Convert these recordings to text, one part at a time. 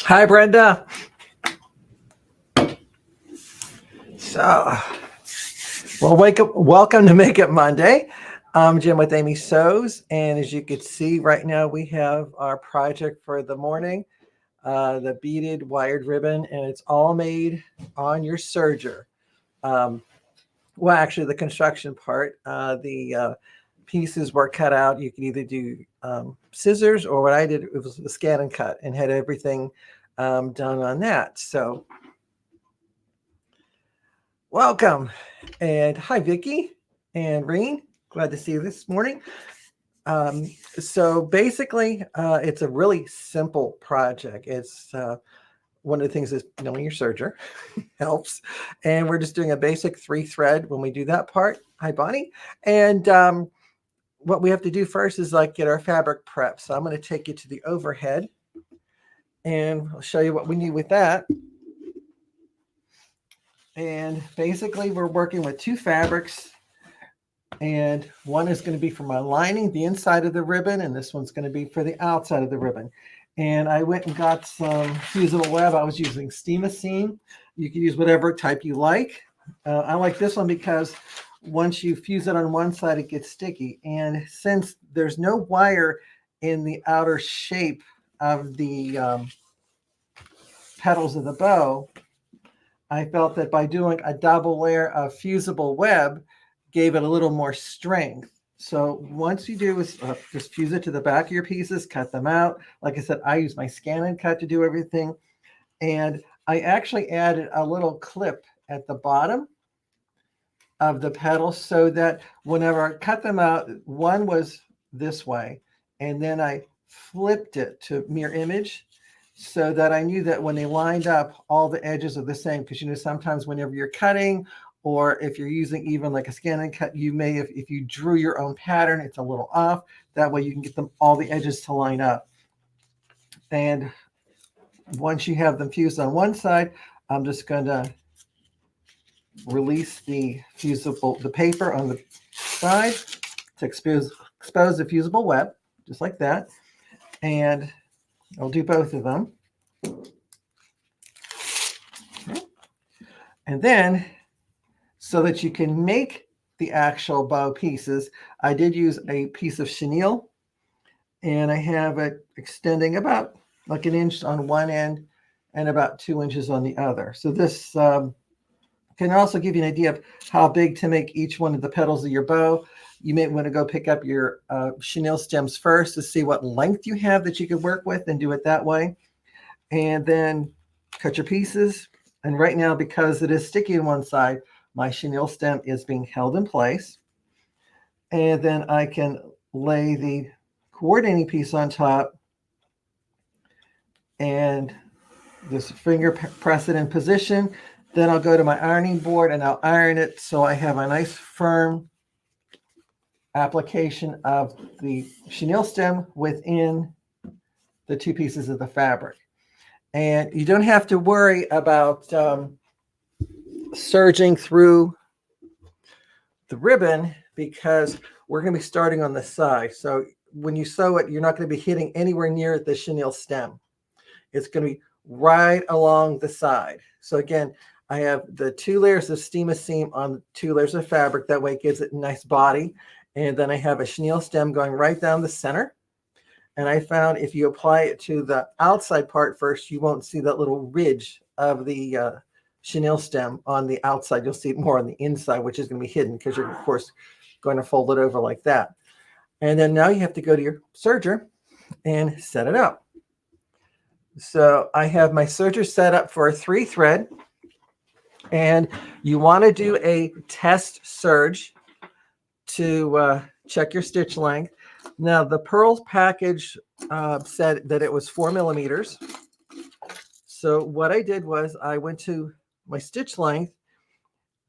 Hi, Brenda. So, well, welcome to Make It Monday. I'm Jim with Amy Sews, and as you can see right now, we have our project for the morning, the beaded wired ribbon, and it's all made on your serger. Well, actually, the construction part, the pieces were cut out. You can either do scissors, or what I did, it was the scan and cut, and had everything done on that. So welcome. And hi, Vicki and Reen. Glad to see you this morning. So basically, it's a really simple project. It's one of the things is knowing your serger helps. And we're just doing a basic 3-thread when we do that part. Hi, Bonnie. And what we have to do first is like get our fabric prep. So I'm going to take you to the overhead and I'll show you what we need with that. And basically we're working with 2 fabrics, and one is going to be for my lining, the inside of the ribbon, and this one's going to be for the outside of the ribbon. And I went and got some fusible web. I was using Steam-A-Seam. You can use whatever type you like. I like this one because once you fuse it on one side, it gets sticky. And since there's no wire in the outer shape of the petals of the bow, I felt that by doing a double layer of fusible web gave it a little more strength. So once you do is just fuse it to the back of your pieces, cut them out. Like I said, I use my scan and cut to do everything. And I actually added a little clip at the bottom of the petal so that whenever I cut them out, one was this way, and then I flipped it to mirror image, so that I knew that when they lined up, all the edges are the same. Because, you know, sometimes whenever you're cutting, or if you're using even like a scan and cut, you may, if you drew your own pattern, it's a little off. That way you can get them all the edges to line up. And once you have them fused on one side, I'm just going to release the paper on the side to expose the fusible web, just like that. And I'll do both of them. Okay. And then, so that you can make the actual bow pieces, I did use a piece of chenille, and I have it extending about like 1 inch on one end and about 2 inches on the other. So this can also give you an idea of how big to make each one of the petals of your bow. You may want to go pick up your chenille stems first to see what length you have that you can work with and do it that way. And then cut your pieces. And right now, because it is sticky on one side, my chenille stem is being held in place. And then I can lay the coordinating piece on top and just finger press it in position. Then I'll go to my ironing board and I'll iron it so I have a nice firm application of the chenille stem within the 2 pieces of the fabric. And you don't have to worry about serging through the ribbon, because we're going to be starting on the side. So when you sew it, you're not going to be hitting anywhere near the chenille stem. It's going to be right along the side. So again, I have the 2 layers of Steam-A-Seam on 2 layers of fabric. That way it gives it a nice body. And then I have a chenille stem going right down the center. And I found if you apply it to the outside part first, you won't see that little ridge of the chenille stem on the outside. You'll see it more on the inside, which is going to be hidden because you're, of course, going to fold it over like that. And then now you have to go to your serger and set it up. So I have my serger set up for a 3-thread. And you want to do a test serge to check your stitch length. Now, the Pearls package said that it was 4 millimeters. So what I did was I went to my stitch length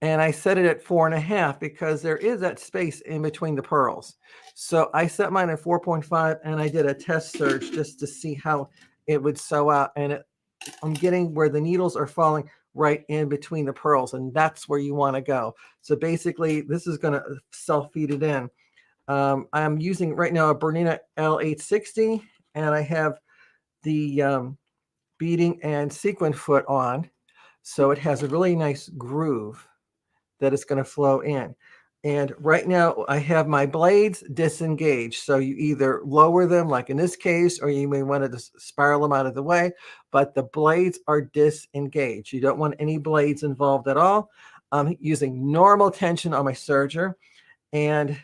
and I set it at 4.5 because there is that space in between the pearls. So I set mine at 4.5 and I did a test serge just to see how it would sew out. And I'm getting where the needles are falling right in between the pearls, and that's where you want to go. So basically, this is going to self-feed it in. I'm using right now a Bernina L860, and I have the beading and sequin foot on. So it has a really nice groove that is going to flow in. And right now I have my blades disengaged. So you either lower them, like in this case, or you may want to just spiral them out of the way, but the blades are disengaged. You don't want any blades involved at all. I'm using normal tension on my serger, and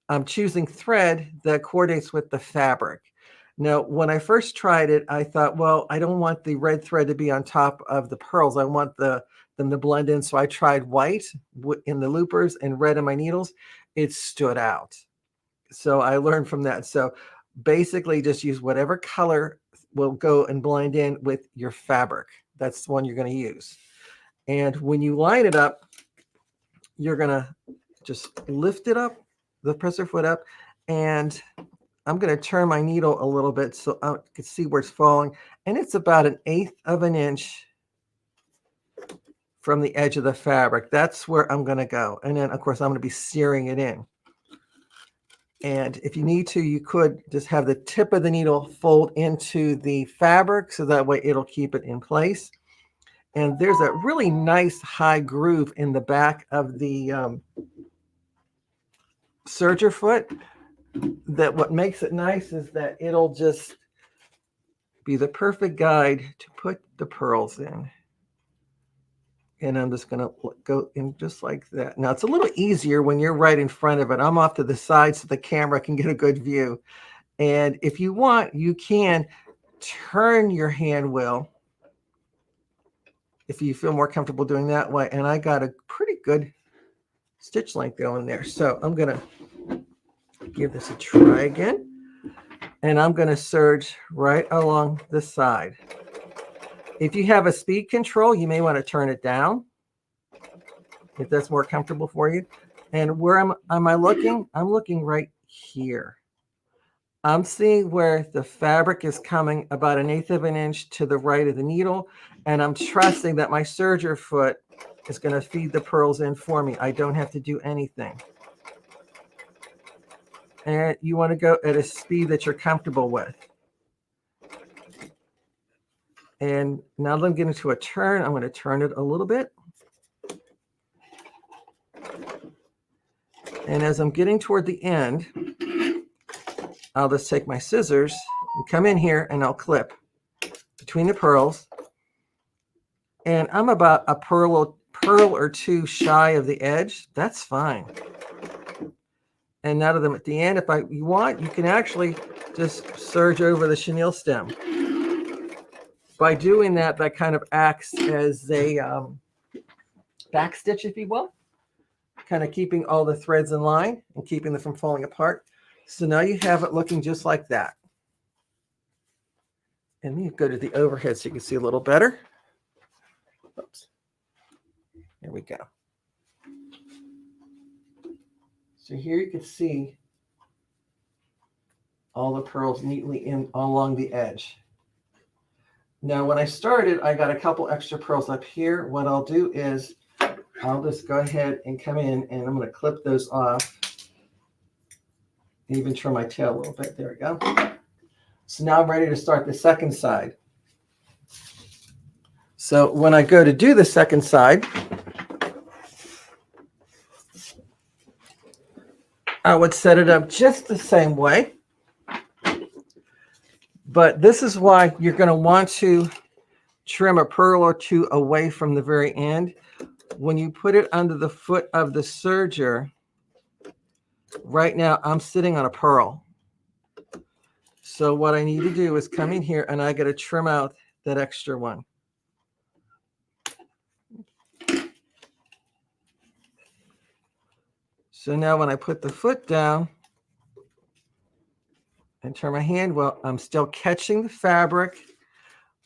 I'm choosing thread that coordinates with the fabric. Now, when I first tried it, I thought, well, I don't want the red thread to be on top of the pearls. I want them to blend in. So I tried white in the loopers and red in my needles. It stood out. So I learned from that. So basically just use whatever color will go and blend in with your fabric. That's the one you're going to use. And when you line it up, you're going to just lift it up, the presser foot up, and I'm going to turn my needle a little bit so I can see where it's falling. And it's about 1/8 of an inch from the edge of the fabric. That's where I'm going to go. And then, of course, I'm going to be searing it in. And if you need to, you could just have the tip of the needle fold into the fabric so that way it'll keep it in place. And there's a really nice high groove in the back of the serger foot. That what makes it nice is that it'll just be the perfect guide to put the pearls in. And I'm just going to go in just like that. Now, it's a little easier when you're right in front of it. I'm off to the side so the camera can get a good view. And if you want, you can turn your hand wheel if you feel more comfortable doing that way. And I got a pretty good stitch length going there. So I'm going to give this a try again. And I'm going to serge right along the side. If you have a speed control, you may want to turn it down if that's more comfortable for you. And where am I looking? I'm looking right here. I'm seeing where the fabric is coming about 1/8 of an inch to the right of the needle. And I'm trusting that my serger foot is going to feed the pearls in for me. I don't have to do anything. And you want to go at a speed that you're comfortable with. And now that I'm getting to a turn, I'm going to turn it a little bit. And as I'm getting toward the end, I'll just take my scissors and come in here and I'll clip between the pearls. And I'm about a pearl or two shy of the edge. That's fine. And now to them at the end, if you want, you can actually just serge over the chenille stem. By doing that, that kind of acts as a back stitch, if you will, kind of keeping all the threads in line and keeping them from falling apart. So now you have it looking just like that. And you go to the overhead so you can see a little better. Oops. There we go. So here you can see all the pearls neatly in along the edge. Now, when I started, I got a couple extra pearls up here. What I'll do is I'll just go ahead and come in and I'm going to clip those off. Even trim my tail a little bit. There we go. So now I'm ready to start the second side. So when I go to do the second side, I would set it up just the same way. But this is why you're going to want to trim a pearl or two away from the very end. When you put it under the foot of the serger, right now I'm sitting on a pearl. So what I need to do is come in here and I got to trim out that extra one. So now when I put the foot down and turn my hand, well, I'm still catching the fabric,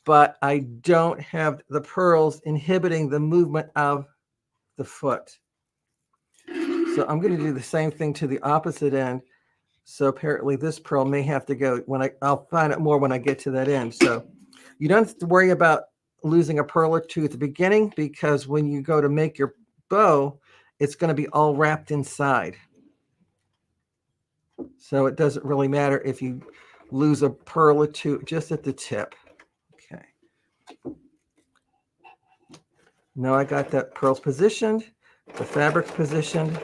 but I don't have the pearls inhibiting the movement of the foot. So I'm going to do the same thing to the opposite end. So apparently this pearl may have to go I'll find out more when I get to that end. So you don't have to worry about losing a pearl or two at the beginning, because when you go to make your bow, it's going to be all wrapped inside. So it doesn't really matter if you lose a pearl or two just at the tip. Okay. Now I got that pearls positioned, the fabric's positioned,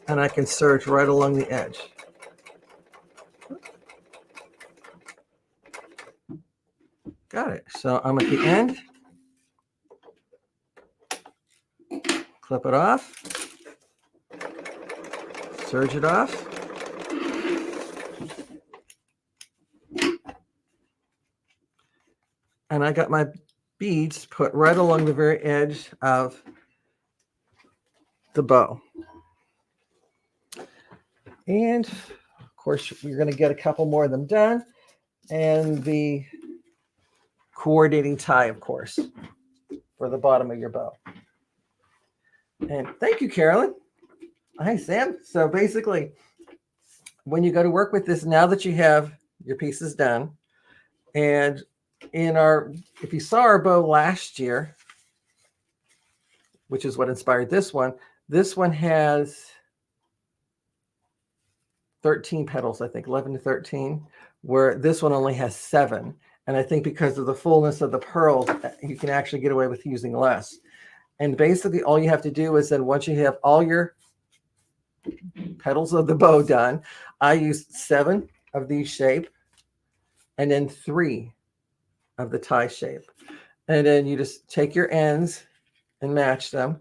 and I can serge right along the edge. Got it. So I'm at the end. Clip it off. Serge it off. And I got my beads put right along the very edge of the bow. And of course, you're going to get a couple more of them done. And the coordinating tie, of course, for the bottom of your bow. And thank you, Carolyn. Hi, Sam. So basically, when you go to work with this, now that you have your pieces done, and if you saw our bow last year, which is what inspired this one has 13 petals, I think 11 to 13, where this one only has 7. And I think because of the fullness of the pearls, you can actually get away with using less. And basically all you have to do is then once you have all your petals of the bow done, I used 7 of these shape and then 3 of the tie shape. And then you just take your ends and match them.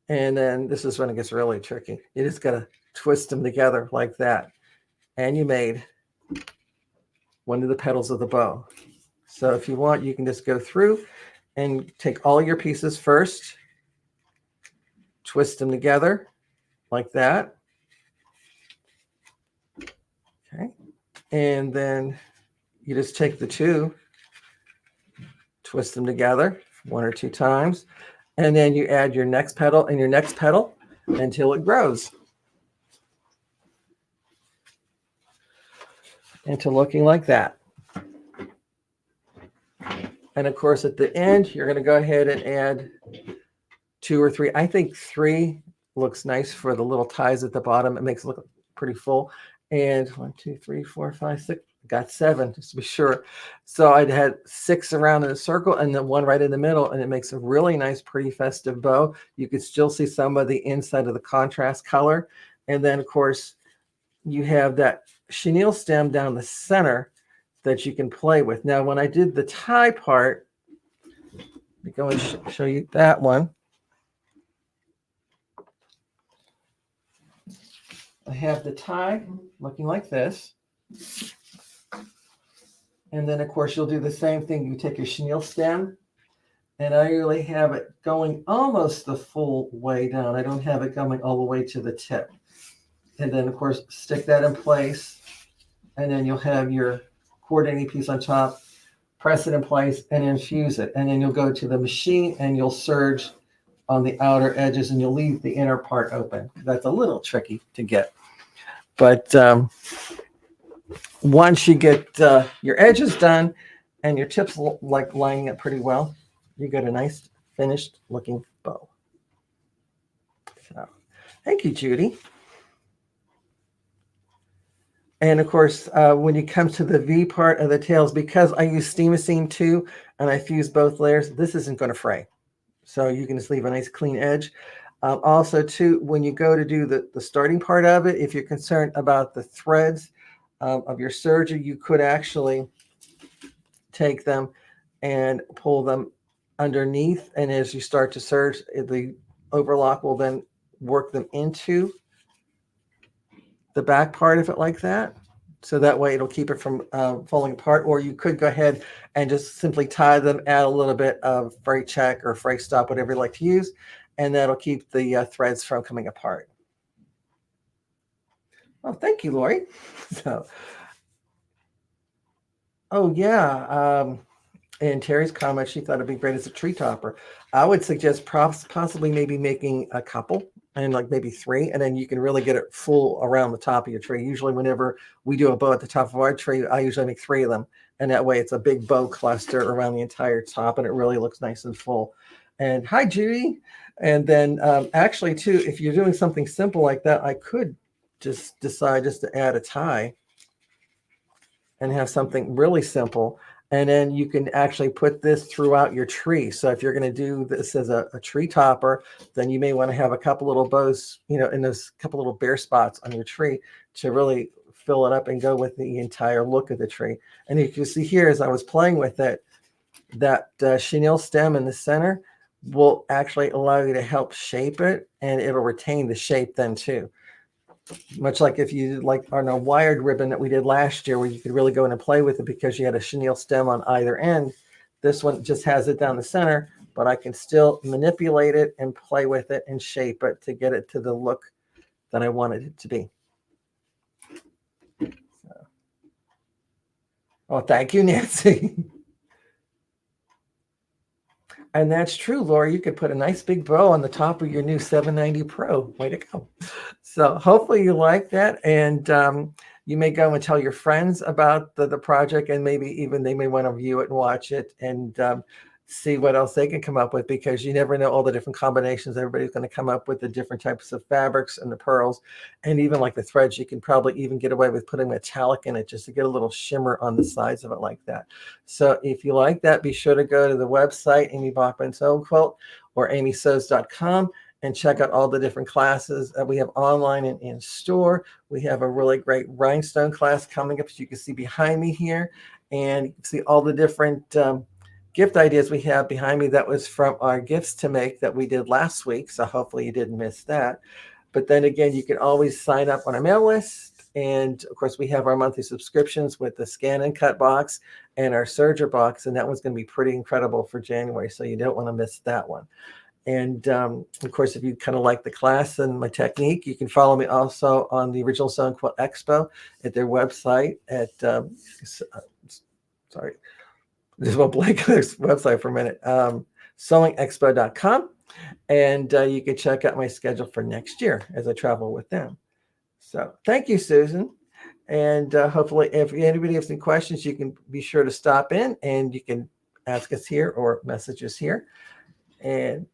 And then this is when it gets really tricky. You just got to twist them together like that. And you made one of the petals of the bow. So if you want, you can just go through and take all your pieces first, twist them together like that. Okay. And then you just take the 2, twist them together 1 or 2 times, and then you add your next petal and your next petal until it grows into looking like that. And of course, at the end, you're going to go ahead and add 2 or 3. I think 3 looks nice for the little ties at the bottom. It makes it look pretty full. And 1, 2, 3, 4, 5, 6. Got 7 just to be sure. So I had 6 around in a circle and then 1 right in the middle, and it makes a really nice, pretty festive bow. You can still see some of the inside of the contrast color. And then, of course, you have that chenille stem down the center that you can play with. Now, when I did the tie part, let me go and show you that one. I have the tie looking like this. And then, of course, you'll do the same thing. You take your chenille stem, and I really have it going almost the full way down. I don't have it going all the way to the tip. And then, of course, stick that in place. And then you'll have your coordinating piece on top, press it in place, and infuse it. And then you'll go to the machine, and you'll serge on the outer edges, and you'll leave the inner part open. That's a little tricky to get. But once you get your edges done and your tips like lining up pretty well, you get a nice finished looking bow. So thank you, Judy. And of course, when you come to the V part of the tails, because I use Steam-A-Seam too, and I fuse both layers, this isn't going to fray. So you can just leave a nice clean edge. Also too, when you go to do the starting part of it, if you're concerned about the threads of your serger, you could actually take them and pull them underneath. And as you start to serge, the overlock will then work them into the back part of it like that. So that way it'll keep it from falling apart. Or you could go ahead and just simply tie them, add a little bit of fray check or fray stop, whatever you like to use. And that'll keep the threads from coming apart. Oh, thank you, Lori. So, oh yeah. And Terry's comment, she thought it'd be great as a tree topper. I would suggest possibly maybe making a couple and like maybe 3, and then you can really get it full around the top of your tree. Usually whenever we do a bow at the top of our tree, I usually make 3 of them. And that way it's a big bow cluster around the entire top, and it really looks nice and full. And hi, Judy. And then actually too, if you're doing something simple like that, I could just decide just to add a tie and have something really simple. And then you can actually put this throughout your tree. So if you're going to do this as a tree topper, then you may want to have a couple little bows, in those couple little bare spots on your tree to really fill it up and go with the entire look of the tree. And you can see here, as I was playing with it, that chenille stem in the center will actually allow you to help shape it, and it'll retain the shape then too. Much like if you did like on a wired ribbon that we did last year, where you could really go in and play with it because you had a chenille stem on either end. This one just has it down the center, but I can still manipulate it and play with it and shape it to get it to the look that I wanted it to be. So. Oh, thank you, Nancy. And that's true, Laura. You could put a nice big bow on the top of your new 790 Pro. Way to go. So hopefully you like that. And you may go and tell your friends about the project, and maybe even they may want to view it and watch it and see what else they can come up with, because you never know all the different combinations everybody's going to come up with, the different types of fabrics and the pearls, and even like the threads. You can probably even get away with putting metallic in it just to get a little shimmer on the sides of it like that. So if you like that, be sure to go to the website, Amy Bachman Sew Quilt, or amysews.com, and check out all the different classes that we have online and in store. We have a really great rhinestone class coming up, as you can see behind me here, and you can see all the different gift ideas we have behind me. That was from our gifts to make that we did last week, so hopefully you didn't miss that. But then again, you can always sign up on our mail list, and of course we have our monthly subscriptions with the scan and cut box and our serger box, and that one's going to be pretty incredible for January, so you don't want to miss that one. And of course, if you kind of like the class and my technique, you can follow me also on the Original Sewing Quilt Expo at their website at sorry, just won't blank on their website for a minute, sewingexpo.com. And you can check out my schedule for next year as I travel with them. So thank you, Susan. And hopefully, if anybody has any questions, you can be sure to stop in and you can ask us here or message us here. And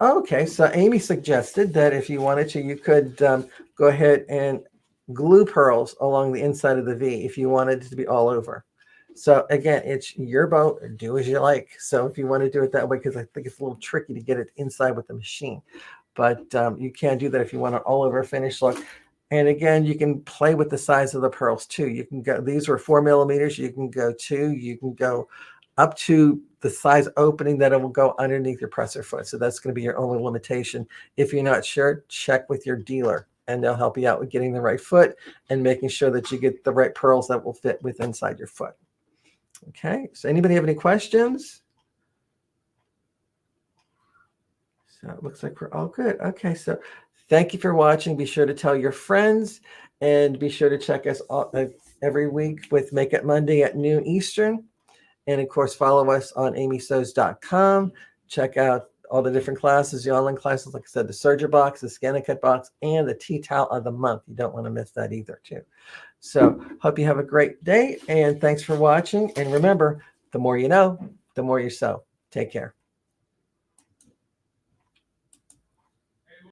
okay, so Amy suggested that if you wanted to, you could go ahead and glue pearls along the inside of the V if you wanted it to be all over. So again, it's your boat, do as you like. So if you want to do it that way, because I think it's a little tricky to get it inside with the machine, but you can do that if you want an all over finish look. And again, you can play with the size of the pearls too. You can go, these were 4 millimeters. You can go 2, you can go up to the size opening that it will go underneath your presser foot. So that's going to be your only limitation. If you're not sure, check with your dealer and they'll help you out with getting the right foot and making sure that you get the right pearls that will fit with inside your foot. Okay, so anybody have any questions? So it looks like we're all good. Okay, so thank you for watching. Be sure to tell your friends and be sure to check us all, every week with Make It Monday at noon Eastern. And of course, follow us on amysews.com. Check out all the different classes, the online classes, like I said, the serger box, the scan and cut box, and the tea towel of the month. You don't want to miss that either, too. So hope you have a great day, and thanks for watching. And remember, the more you know, the more you sew. Take care.